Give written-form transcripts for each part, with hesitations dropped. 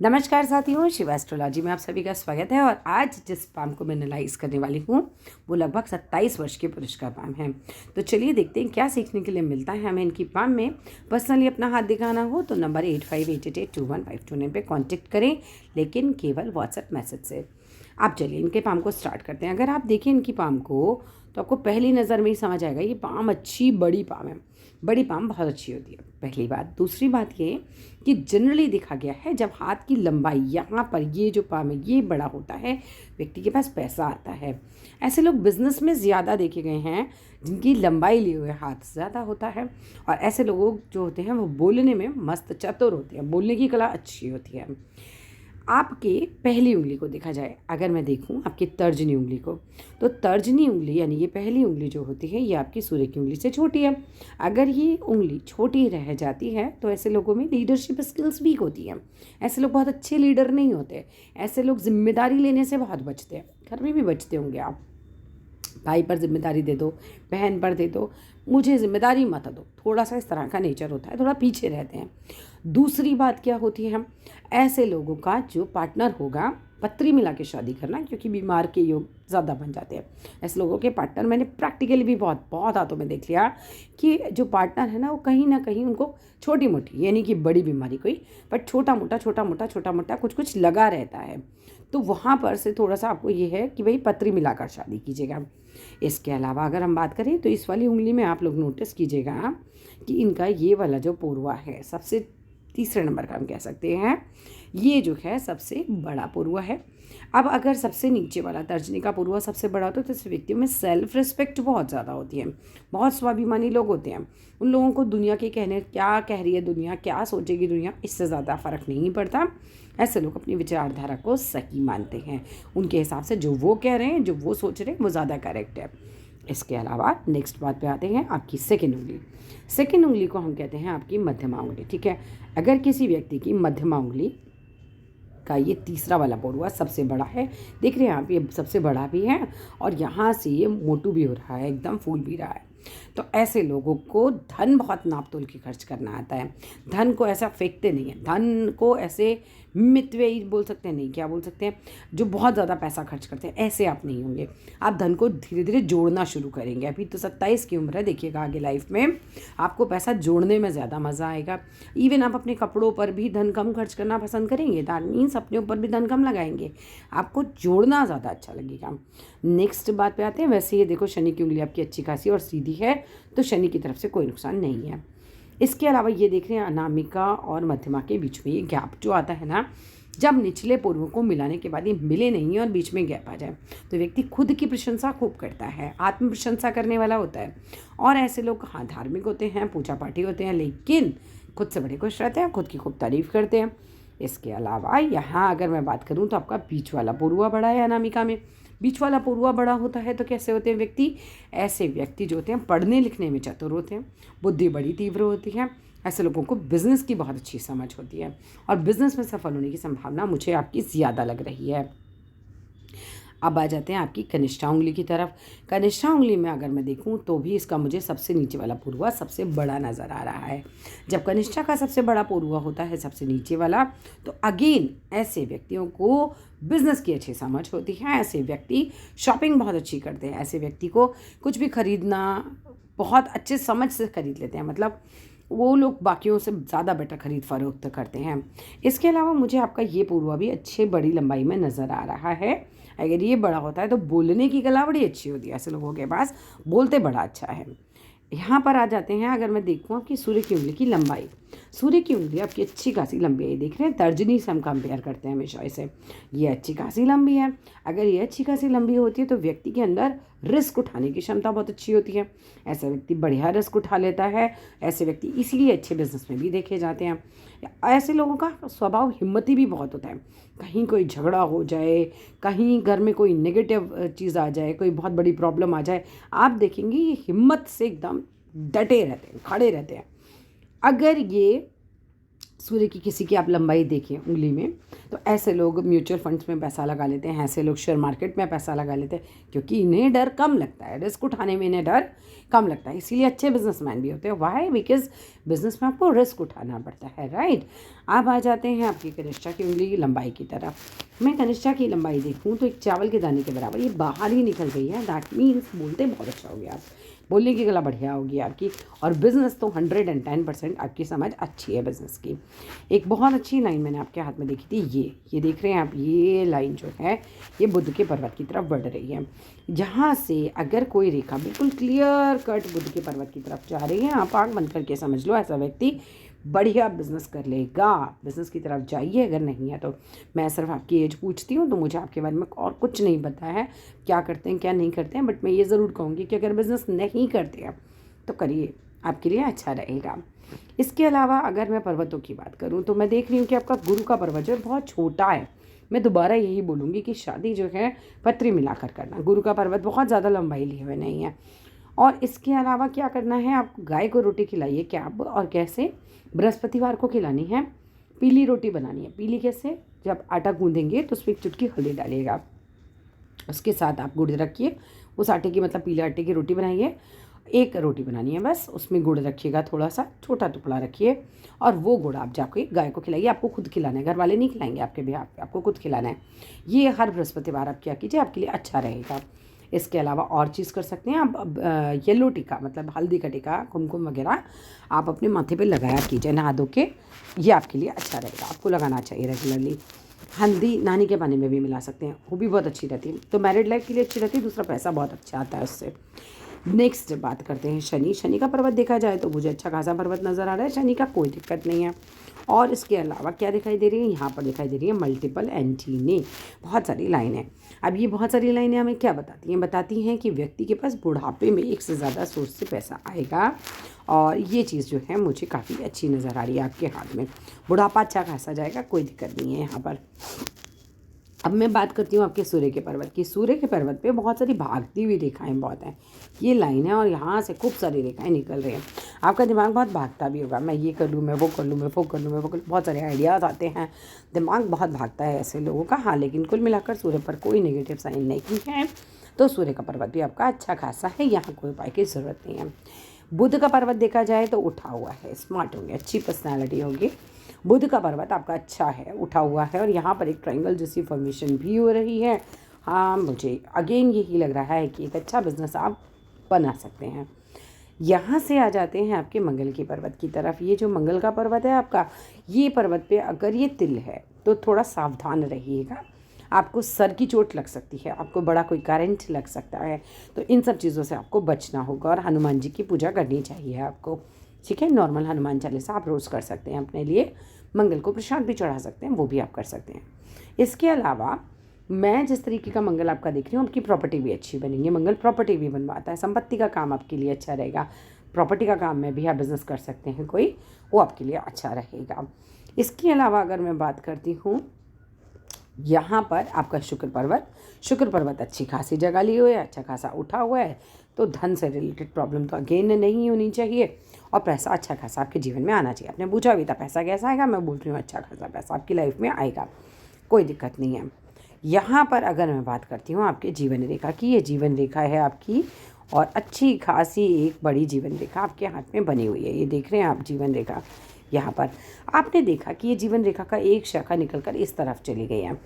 नमस्कार साथियों, शिवा एस्ट्रोलॉजी में आप सभी का स्वागत है। और आज जिस पाम को मैं एनालाइज करने वाली हूँ वो लगभग 27 वर्ष के पुरुष का पाम है। तो चलिए देखते हैं क्या सीखने के लिए मिलता है हमें इनकी पाम में। पर्सनली अपना हाथ दिखाना हो तो नंबर 8588821529 पे कांटेक्ट करें, लेकिन केवल व्हाट्सएप मैसेज से। आप चलिए इनके पाम को स्टार्ट करते हैं। अगर आप देखें इनकी पाम को तो आपको पहली नज़र में ही समझ आएगा ये पाम अच्छी बड़ी पाम है। बड़ी पाम बहुत अच्छी होती है, पहली बात। दूसरी बात ये कि जनरली देखा गया है जब हाथ की लंबाई यहाँ पर ये जो पाम है ये बड़ा होता है, व्यक्ति के पास पैसा आता है। ऐसे लोग बिजनेस में ज़्यादा देखे गए हैं जिनकी लंबाई लिए हुए हाथ ज़्यादा होता है। और ऐसे लोग जो होते हैं वो बोलने में मस्त चतुर होते हैं, बोलने की कला अच्छी होती है। आपके पहली उंगली को देखा जाए, अगर मैं देखूं आपकी तर्जनी उंगली को, तो तर्जनी उंगली यानी ये पहली उंगली जो होती है ये आपकी सूर्य की उंगली से छोटी है। अगर ये उंगली छोटी रह जाती है तो ऐसे लोगों में लीडरशिप स्किल्स वीक होती हैं। ऐसे लोग बहुत अच्छे लीडर नहीं होते। ऐसे लोग जिम्मेदारी लेने से बहुत बचते हैं। घर में भी बचते होंगे आप। भाई पर जिम्मेदारी दे दो, बहन पर दे दो, मुझे जिम्मेदारी मत दो, थोड़ा सा इस तरह का नेचर होता है, थोड़ा पीछे रहते हैं। दूसरी बात क्या होती है, ऐसे लोगों का जो पार्टनर होगा पत्री मिला के शादी करना, क्योंकि बीमार के योग ज़्यादा बन जाते हैं। ऐसे लोगों के पार्टनर मैंने प्रैक्टिकली भी बहुत बहुत हाथों में देख लिया कि जो पार्टनर है ना वो कहीं ना कहीं उनको छोटी मोटी यानी कि बड़ी बीमारी कोई, बट छोटा मोटा कुछ लगा रहता है। तो वहाँ पर से थोड़ा सा आपको ये है कि भाई पत्री मिलाकर शादी कीजिएगा। इसके अलावा अगर हम बात करें तो इस वाली उंगली में आप लोग नोटिस कीजिएगा कि इनका ये वाला जो पोरुआ है सबसे तीसरे नंबर का हम कह सकते हैं, ये जो है सबसे बड़ा पोरुआ है। अब अगर सबसे नीचे वाला तर्जनी का पोरुआ सबसे बड़ा होता है तो इस व्यक्तियों में सेल्फ रिस्पेक्ट बहुत ज़्यादा होती है। बहुत स्वाभिमानी लोग होते हैं। उन लोगों को दुनिया के कहने क्या कह रही है दुनिया, क्या सोचेगी दुनिया, इससे ज़्यादा फ़र्क नहीं पड़ता। ऐसे लोग अपनी विचारधारा को सही मानते हैं। उनके हिसाब से जो वो कह रहे हैं, जो वो सोच रहे हैं, वो ज़्यादा करेक्ट है। इसके अलावा नेक्स्ट बात पे आते हैं आपकी सेकेंड उंगली। सेकेंड उंगली को हम कहते हैं आपकी मध्यमा उंगली, ठीक है। अगर किसी व्यक्ति की मध्यमा उंगली का ये तीसरा वाला पोरुआ सबसे बड़ा है, देख रहे हैं आप, ये सबसे बड़ा भी है और यहाँ से ये मोटू भी हो रहा है, एकदम फूल भी रहा है। तो ऐसे लोगों को धन बहुत नाप तोल के खर्च करना आता है। धन को ऐसा फेंकते नहीं है, धन को ऐसे मितव्ययी बोल सकते हैं, नहीं क्या बोल सकते हैं, जो बहुत ज़्यादा पैसा खर्च करते हैं, ऐसे आप नहीं होंगे। आप धन को धीरे धीरे जोड़ना शुरू करेंगे। अभी तो 27 की उम्र है, देखिएगा आगे लाइफ में आपको पैसा जोड़ने में ज़्यादा मज़ा आएगा। इवन आप अपने कपड़ों पर भी धन कम खर्च करना पसंद करेंगे, दैट मीन्स अपने ऊपर भी धन कम लगाएंगे, आपको जोड़ना ज़्यादा अच्छा लगेगा। नेक्स्ट बात पे आते हैं। वैसे ये देखो शनि की उंगली आपकी अच्छी खासी और सीधी है, तो शनि की तरफ से कोई नुकसान नहीं है। इसके अलावा ये देख रहे हैं अनामिका और मध्यमा के बीच में ये गैप जो आता है ना, जब निचले पूर्वों को मिलाने के बाद ये मिले नहीं और बीच में गैप आ जाए तो व्यक्ति खुद की प्रशंसा खूब करता है, आत्म प्रशंसा करने वाला होता है। और ऐसे लोग हाँ धार्मिक होते हैं, पूजा पाठी होते हैं, लेकिन खुद से बड़े खुश रहते हैं, खुद की खूब तारीफ करते हैं। इसके अलावा यहाँ अगर मैं बात करूँ तो आपका बीच वाला पूर्वा बड़ा है अनामिका में। बीच वाला पूर्वा बड़ा होता है तो कैसे होते हैं व्यक्ति, ऐसे व्यक्ति जो होते हैं पढ़ने लिखने में चतुर होते हैं, बुद्धि बड़ी तीव्र होती है। ऐसे लोगों को बिज़नेस की बहुत अच्छी समझ होती है और बिज़नेस में सफल होने की संभावना मुझे आपकी ज़्यादा लग रही है। अब आ जाते हैं आपकी कनिष्ठा उंगली की तरफ। कनिष्ठा उंगली में अगर मैं देखूं तो भी इसका मुझे सबसे नीचे वाला पोरुआ सबसे बड़ा नज़र आ रहा है। जब कनिष्ठा का सबसे बड़ा पोरुआ होता है सबसे नीचे वाला, तो अगेन ऐसे व्यक्तियों को बिज़नेस की अच्छी समझ होती है। ऐसे व्यक्ति शॉपिंग बहुत अच्छी करते हैं। ऐसे व्यक्ति को कुछ भी खरीदना बहुत अच्छे समझ से खरीद लेते हैं, मतलब वो लोग बाकियों से ज़्यादा बेटर खरीद फरोख्त करते हैं। इसके अलावा मुझे आपका ये पूर्वा भी अच्छे बड़ी लंबाई में नज़र आ रहा है। अगर ये बड़ा होता है तो बोलने की कला बड़ी अच्छी होती है, ऐसे लोगों के पास बोलते बड़ा अच्छा है। यहाँ पर आ जाते हैं। अगर मैं देखूँ आपकी सूर्य की उंगली की लंबाई, सूर्य की उंगली आपकी अच्छी खासी लंबी है, देख रहे हैं तर्जनी से हम कंपेयर करते हैं हमेशा इसे, ये अच्छी खासी लंबी है। अगर ये अच्छी खासी लंबी होती है तो व्यक्ति के अंदर रिस्क उठाने की क्षमता बहुत अच्छी होती है। ऐसा व्यक्ति बढ़िया रिस्क उठा लेता है। ऐसे व्यक्ति इसीलिए अच्छे बिजनेस में भी देखे जाते हैं। ऐसे लोगों का स्वभाव हिम्मती भी बहुत होता है। कहीं कोई झगड़ा हो जाए, कहीं घर में कोई नेगेटिव चीज़ आ जाए, कोई बहुत बड़ी प्रॉब्लम आ जाए, आप देखेंगे ये हिम्मत से एकदम डटे रहते हैं, खड़े रहते हैं। अगर ये सूर्य की किसी की आप लंबाई देखिए उंगली में, तो ऐसे लोग म्यूचुअल फंड्स में पैसा लगा लेते हैं, ऐसे लोग शेयर मार्केट में पैसा लगा लेते हैं, क्योंकि इन्हें डर कम लगता है, रिस्क उठाने में इन्हें डर कम लगता है, इसीलिए अच्छे बिजनेसमैन भी होते हैं। वाई? बिकॉज बिजनेस में आपको रिस्क उठाना पड़ता है, राइट। अब आ जाते हैं आपकी कनिष्ठा की उंगली की लंबाई की तरफ। मैं कनिष्ठा की लंबाई देखूँ तो एक चावल के दाने के बराबर ये बाहर ही निकल गई है। दैट मीन्स बोलते बहुत अच्छा हो गया, बोलने की गला बढ़िया होगी आपकी, और बिज़नेस तो 110% आपकी समझ अच्छी है बिज़नेस की। एक बहुत अच्छी लाइन मैंने आपके हाथ में देखी थी, ये देख रहे हैं आप, ये लाइन जो है ये बुध के पर्वत की तरफ बढ़ रही है। जहाँ से अगर कोई रेखा बिल्कुल क्लियर कट बुध के पर्वत की तरफ जा रही है, आप आँख बंद करके समझ लो ऐसा व्यक्ति बढ़िया बिजनेस कर लेगा। बिजनेस की तरफ जाइए, अगर नहीं है तो। मैं सिर्फ आपकी एज पूछती हूँ, तो मुझे आपके बारे में और कुछ नहीं पता है, क्या करते हैं क्या नहीं करते हैं, बट मैं ये ज़रूर कहूँगी कि अगर बिज़नेस नहीं करते हैं तो करिए, आपके लिए अच्छा रहेगा। इसके अलावा अगर मैं पर्वतों की बात करूँ तो मैं देख रही हूँ कि आपका गुरु का पर्वत जो है बहुत छोटा है। मैं दोबारा यही बोलूँगी कि शादी जो है पत्री मिलाकर करना। गुरु का पर्वत बहुत ज़्यादा लंबाई लिए हुए नहीं है। और इसके अलावा क्या करना है, आपको गाय को रोटी खिलाइए। क्या और कैसे? बृहस्पतिवार को खिलानी है। पीली रोटी बनानी है। पीली कैसे? जब आटा गूँधेंगे तो उसमें एक चुटकी हल्दी डालिएगा, उसके साथ आप गुड़ रखिए। उस आटे की मतलब पीले आटे की रोटी बनाइए। एक रोटी बनानी है बस, उसमें गुड़ रखिएगा, थोड़ा सा छोटा टुकड़ा रखिए, और वो गुड़ आप जाके गाय को खिलाइए। आपको खुद खिलाना है, घर वाले नहीं खिलाएंगे आपके भी, आपको खुद खिलाना है। ये हर बृहस्पतिवार आप क्या कीजिए, आपके लिए अच्छा रहेगा। इसके अलावा और चीज़ कर सकते हैं आप, येलो टीका मतलब हल्दी का टीका, कुमकुम वगैरह आप अपने माथे पे लगाया कीजिए नहा धो के। ये आपके लिए अच्छा रहेगा, आपको लगाना चाहिए रेगुलरली। हल्दी नहाने के पानी में भी मिला सकते हैं, वो भी बहुत अच्छी रहती है। तो मैरिड लाइफ के लिए अच्छी रहती है, दूसरा पैसा बहुत अच्छा आता है उससे। नेक्स्ट बात करते हैं शनि। शनि का पर्वत देखा जाए तो मुझे अच्छा खासा पर्वत नज़र आ रहा है, शनि का कोई दिक्कत नहीं है। और इसके अलावा क्या दिखाई दे रही है, यहाँ पर दिखाई दे रही है मल्टीपल एंटीने, बहुत सारी लाइनें। अब ये बहुत सारी लाइनें हमें क्या बताती हैं? बताती हैं कि व्यक्ति के पास बुढ़ापे में एक से ज़्यादा सोर्स से पैसा आएगा, और ये चीज़ जो है मुझे काफ़ी अच्छी नज़र आ रही है आपके हाथ में। बुढ़ापा अच्छा खासा जाएगा, कोई दिक्कत नहीं है यहाँ पर। अब मैं बात करती हूँ आपके सूर्य के पर्वत की। सूर्य के पर्वत पे बहुत सारी भागती हुई रेखाएं बहुत हैं। ये लाइन है और यहाँ से खूब सारी रेखाएं निकल रही हैं। आपका दिमाग बहुत भागता भी होगा, मैं ये कर लूँ, मैं वो कर लूँ, मैं वो कर लूँ, मैं वो कर लूँ, बहुत सारे आइडियाज़ आते हैं, दिमाग बहुत भागता है ऐसे लोगों का। हाँ, लेकिन कुल मिलाकर सूर्य पर कोई नेगेटिव साइन नहीं है, तो सूर्य का पर्वत भी आपका अच्छा खासा है, यहाँ कोई उपाय की ज़रूरत नहीं है। बुध का पर्वत देखा जाए तो उठा हुआ है, स्मार्ट होंगे, अच्छी पर्सनैलिटी होगी। बुध का पर्वत आपका अच्छा है, उठा हुआ है, और यहाँ पर एक ट्रायंगल जैसी फॉर्मेशन भी हो रही है। हाँ, मुझे अगेन यही लग रहा है कि एक अच्छा बिजनेस आप बना सकते हैं। यहाँ से आ जाते हैं आपके मंगल की पर्वत की तरफ। ये जो मंगल का पर्वत है आपका, ये पर्वत पे अगर ये तिल है तो थोड़ा सावधान रहिएगा, आपको सर की चोट लग सकती है, आपको बड़ा कोई करंट लग सकता है, तो इन सब चीज़ों से आपको बचना होगा। और हनुमान जी की पूजा करनी चाहिए आपको, ठीक है। नॉर्मल हनुमान चालीसा आप रोज़ कर सकते हैं अपने लिए। मंगल को प्रसाद भी चढ़ा सकते हैं, वो भी आप कर सकते हैं। इसके अलावा मैं जिस तरीके का मंगल आपका देख रही हूँ, आपकी प्रॉपर्टी भी अच्छी बनेगी। मंगल प्रॉपर्टी भी बनवाता है, संपत्ति का काम आपके लिए अच्छा रहेगा। प्रॉपर्टी का काम में भी आप बिज़नेस कर सकते हैं कोई, वो आपके लिए अच्छा रहेगा। इसके अलावा अगर मैं बात करती हूँ यहाँ पर आपका शुक्र पर्वत अच्छी खासी जगह लिए हुए है, अच्छा खासा उठा हुआ है, तो धन से रिलेटेड प्रॉब्लम तो अगेन नहीं होनी चाहिए, और पैसा अच्छा खासा आपके जीवन में आना चाहिए। आपने पूछा भी था पैसा कैसा आएगा, मैं बोल रही हूँ अच्छा खासा पैसा आपकी लाइफ में आएगा, कोई दिक्कत नहीं है। यहाँ पर अगर मैं बात करती हूँ आपके जीवन रेखा की, ये जीवन रेखा है आपकी, और अच्छी खासी एक बड़ी जीवन रेखा आपके हाथ में बनी हुई है। ये देख रहे हैं आप जीवन रेखा, यहाँ पर आपने देखा कि ये जीवन रेखा का एक शाखा निकलकर इस तरफ चली गई है।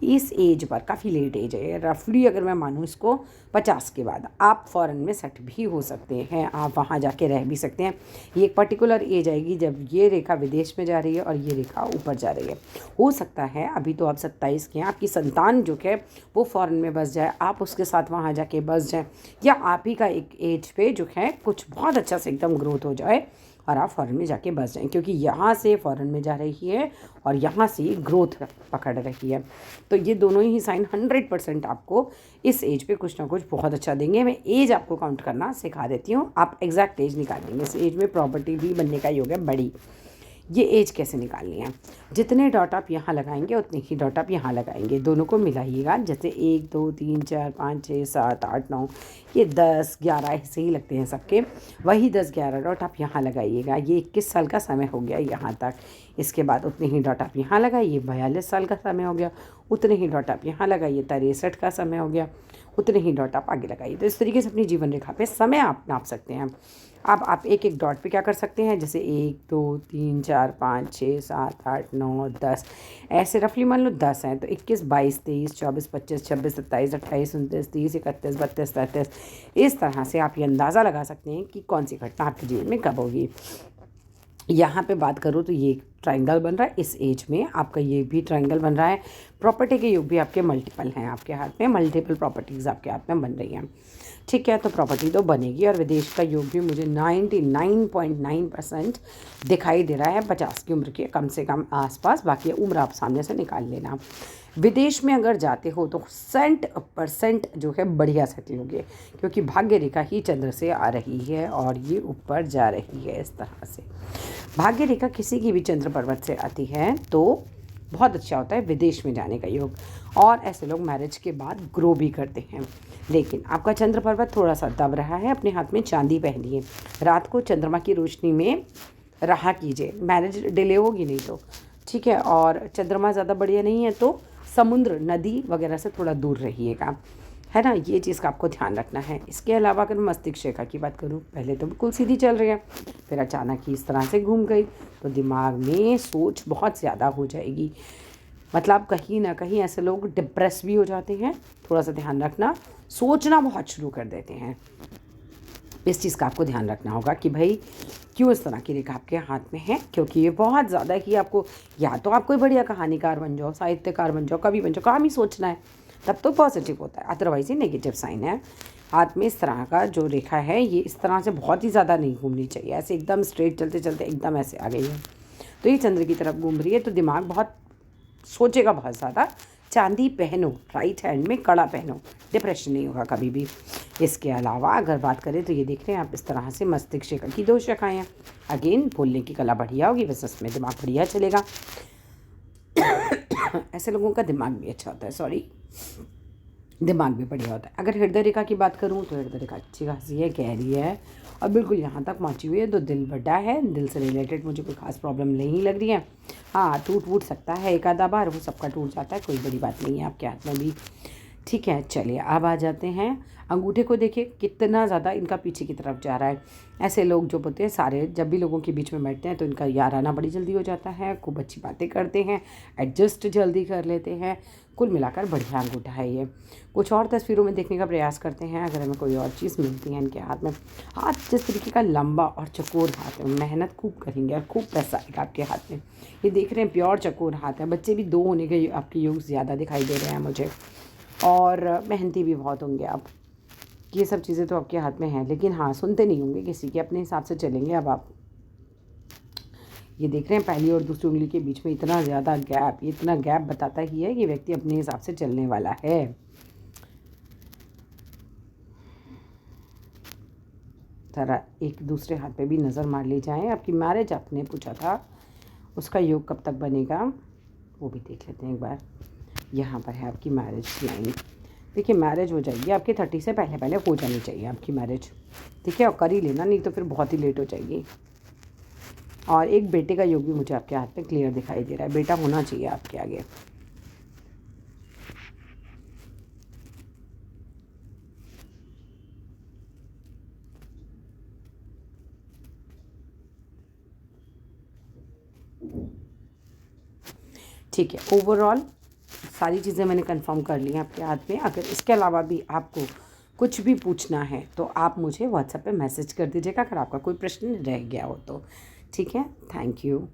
इस एज पर, काफ़ी लेट एज है, रफली अगर मैं मानूँ इसको 50 के बाद आप फॉरेन में सेट भी हो सकते हैं, आप वहाँ जाके रह भी सकते हैं। ये एक पर्टिकुलर एज आएगी जब ये रेखा विदेश में जा रही है और ये रेखा ऊपर जा रही है। हो सकता है अभी तो आप 27 के हैं, आपकी संतान जो है वो फॉरेन में बस जाए, आप उसके साथ वहाँ जाके बस जाएँ, या आप ही का एक एज पे जो है कुछ बहुत अच्छा से एकदम ग्रोथ हो जाए और आप फॉरेन में जाके बस जाएं, क्योंकि यहाँ से फॉरेन में जा रही है और यहाँ से ग्रोथ पकड़ रही है। तो ये दोनों ही साइन 100% आपको इस एज पे कुछ ना कुछ बहुत अच्छा देंगे। मैं एज आपको काउंट करना सिखा देती हूँ, आप एग्जैक्ट एज निकाल देंगे। इस एज में प्रॉपर्टी भी बनने का योग है बड़ी। ये एज कैसे निकालनी है, जितने डॉट आप यहाँ लगाएंगे उतने ही डॉट आप यहाँ लगाएंगे, दोनों को मिलाइएगा। जैसे 1 2 3 4 5 6 7 8 9, ये 10 11 ऐसे ही लगते हैं सबके, वही 10 11 डॉट आप यहाँ लगाइएगा। ये 21 साल का समय हो गया यहाँ तक। इसके बाद उतने ही डॉट आप यहाँ लगाइए, 42 साल का समय हो गया, उतने ही डॉट आप यहाँ लगाइए, 63 का समय हो गया, उतने ही डॉट आप आगे लगाइए। तो इस तरीके से अपनी जीवन रेखा पे समय आप नाप सकते हैं। अब आप एक एक डॉट पे क्या कर सकते हैं, जैसे 1 2 3 4 5 6 7 8 9 10, ऐसे रफली मान लो 10 हैं, तो 21 22 23 24 25 26 27 28 29 30 31 32 33, इस तरह से आप ये अंदाज़ा लगा सकते हैं कि कौन सी घटना आपके जीवन में कब होगी। यहाँ पे बात करूँ तो ये ट्रायंगल बन रहा है, इस एज में आपका ये भी ट्रायंगल बन रहा है। प्रॉपर्टी के योग भी आपके मल्टीपल हैं, आपके हाथ में मल्टीपल प्रॉपर्टीज़ आपके हाथ में बन रही हैं। ठीक है, तो प्रॉपर्टी तो बनेगी। और विदेश का योग भी मुझे 99.9% दिखाई दे रहा है 50 की उम्र के कम से कम आसपास। बाकी उम्र आप सामने से निकाल लेना। विदेश में अगर जाते हो तो 100% जो है बढ़िया सेटल होगे, क्योंकि भाग्य रेखा ही चंद्र से आ रही है और ये ऊपर जा रही है। इस तरह से भाग्य रेखा किसी की भी चंद्र पर्वत से आती है तो बहुत अच्छा होता है विदेश में जाने का योग, और ऐसे लोग मैरिज के बाद ग्रो भी करते हैं। लेकिन आपका चंद्र पर्वत थोड़ा सा दब रहा है, अपने हाथ में चांदी पहनिए, रात को चंद्रमा की रोशनी में रहा कीजिए, मैरिज डिले होगी नहीं तो। ठीक है, और चंद्रमा ज़्यादा बढ़िया नहीं है तो समुद्र नदी वगैरह से थोड़ा दूर रहिएगा, है ना, ये चीज़ का आपको ध्यान रखना है। इसके अलावा अगर मस्तिष्क रेखा की बात करूँ, पहले तो बिल्कुल सीधी चल रही है, फिर अचानक ही इस तरह से घूम गई, तो दिमाग में सोच बहुत ज़्यादा हो जाएगी। मतलब कहीं ना कहीं ऐसे लोग डिप्रेस भी हो जाते हैं, थोड़ा सा ध्यान रखना, सोचना बहुत शुरू कर देते हैं। इस चीज़ का आपको ध्यान रखना होगा कि भाई क्यों इस तरह की रेखा आपके हाथ में है, क्योंकि ये बहुत ज़्यादा कि आपको या तो आप कोई बढ़िया कहानीकार बन जाओ, साहित्यकार बन जाओ, कवि बन जाओ, काम ही सोचना है, तब तो पॉजिटिव होता है, अदरवाइज ये नेगेटिव साइन है। हाथ में इस तरह का जो रेखा है ये इस तरह से बहुत ही ज़्यादा नहीं घूमनी चाहिए, ऐसे एकदम स्ट्रेट चलते चलते एकदम ऐसे आ गई है, तो ये चंद्र की तरफ घूम रही है, तो दिमाग बहुत सोचेगा बहुत ज़्यादा। चांदी पहनो, राइट हैंड में कड़ा पहनो, डिप्रेशन नहीं होगा कभी भी। इसके अलावा अगर बात करें तो ये देख रहे हैं आप इस तरह से मस्तिष्क रेखा की 2 शाखाएं हैं। अगेन बोलने की कला बढ़िया होगी, बिजनेस में दिमाग बढ़िया चलेगा। ऐसे लोगों का दिमाग भी अच्छा होता है, दिमाग भी बढ़िया होता है। अगर हृदय रेखा की बात करूँ तो हृदय रेखा अच्छी खासी है, गहरी है और बिल्कुल यहाँ तक पहुँची हुई है, तो दिल बड़ा है, दिल से रिलेटेड मुझे कोई खास प्रॉब्लम नहीं लग रही है। हाँ, टूट सकता है एक आधा बार, वो सबका टूट जाता है, कोई बड़ी बात नहीं है आपके हाथ में भी। ठीक है, चलिए अब आ जाते हैं अंगूठे को। देखिए कितना ज़्यादा इनका पीछे की तरफ जा रहा है। ऐसे लोग जो होते हैं सारे, जब भी लोगों के बीच में बैठते हैं तो इनका याराना बड़ी जल्दी हो जाता है, खूब अच्छी बातें करते हैं, एडजस्ट जल्दी कर लेते हैं। कुल मिलाकर बढ़िया अंगूठा है ये। कुछ और तस्वीरों में देखने का प्रयास करते हैं, अगर हमें कोई और चीज़ मिलती है इनके हाथ में। हाथ जिस तरीके का लंबा और चकोर हाथ है, मेहनत खूब करेंगे और खूब पैसा आएगा आपके हाथ में। ये देख रहे हैं प्योर चकोर हाथ है। बच्चे भी 2 होने के आपके योग ज़्यादा दिखाई दे रहे हैं मुझे, और मेहनती भी बहुत होंगे आप। ये सब चीज़ें तो आपके हाथ में हैं, लेकिन हाँ, सुनते नहीं होंगे किसी के, अपने हिसाब से चलेंगे। अब आप ये देख रहे हैं पहली और दूसरी उंगली के बीच में इतना ज़्यादा गैप, ये इतना गैप बताता ही है कि व्यक्ति अपने हिसाब से चलने वाला है। ज़रा एक दूसरे हाथ पे भी नज़र मार ली जाए। आपकी मैरिज आपने पूछा था, उसका योग कब तक बनेगा वो भी देख लेते हैं एक बार। यहाँ पर है आपकी मैरिज लाइन। देखिए मैरिज हो जाएगी आपकी 30 से पहले पहले हो जानी चाहिए आपकी मैरिज, ठीक है, और कर ही लेना, नहीं तो फिर बहुत ही लेट हो जाएगी। और एक बेटे का योग भी मुझे आपके हाथ में क्लियर दिखाई दे रहा है, बेटा होना चाहिए आपके आगे। ठीक है, ओवरऑल सारी चीज़ें मैंने कंफर्म कर ली हैं आपके हाथ में। अगर इसके अलावा भी आपको कुछ भी पूछना है तो आप मुझे व्हाट्सएप पे मैसेज कर दीजिएगा, अगर आपका कोई प्रश्न रह गया हो तो। ठीक है, थैंक यू।